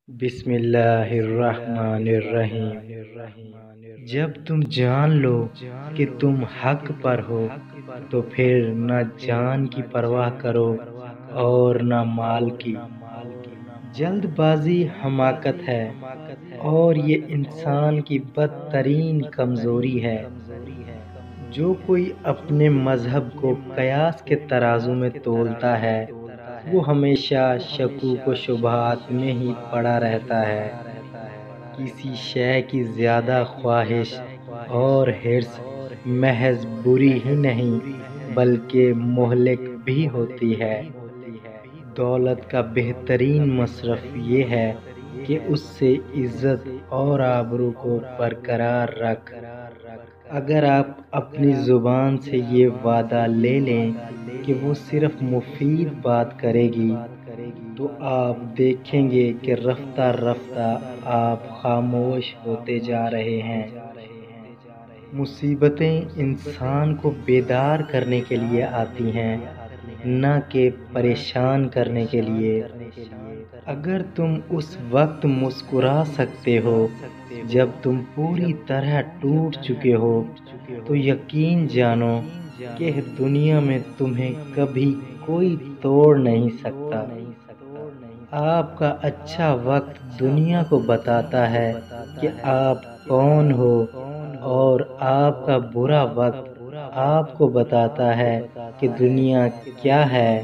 بسم اللہ الرحمن الرحیم۔ جب تم جان لو کہ تم حق پر ہو تو پھر نہ جان کی پرواہ کرو اور نہ مال کی۔ جلد بازی حماقت ہے اور یہ انسان کی بدترین کمزوری ہے۔ جو کوئی اپنے مذہب کو قیاس کے ترازو میں تولتا ہے وہ ہمیشہ شکوک و شبہات میں ہی پڑا رہتا ہے۔ کسی شے کی زیادہ خواہش اور حرص محض بری ہی نہیں بلکہ مہلک بھی ہوتی ہے۔ دولت کا بہترین مصرف یہ ہے کہ اس سے عزت اور آبرو کو برقرار رکھ۔ اگر آپ اپنی زبان سے یہ وعدہ لے لیں کہ وہ صرف مفید بات کرے گی تو آپ دیکھیں گے کہ رفتہ رفتہ آپ خاموش ہوتے جا رہے ہیں۔ مصیبتیں انسان کو بیدار کرنے کے لیے آتی ہیں نہ کہ پریشان کرنے کے لیے۔ اگر تم اس وقت مسکرا سکتے ہو جب تم پوری طرح ٹوٹ چکے ہو تو یقین جانو کہ دنیا میں تمہیں کبھی کوئی توڑ نہیں سکتا۔ آپ کا اچھا وقت دنیا کو بتاتا ہے کہ آپ کون ہو اور آپ کا برا وقت آپ کو بتاتا ہے کہ دنیا کیا ہے۔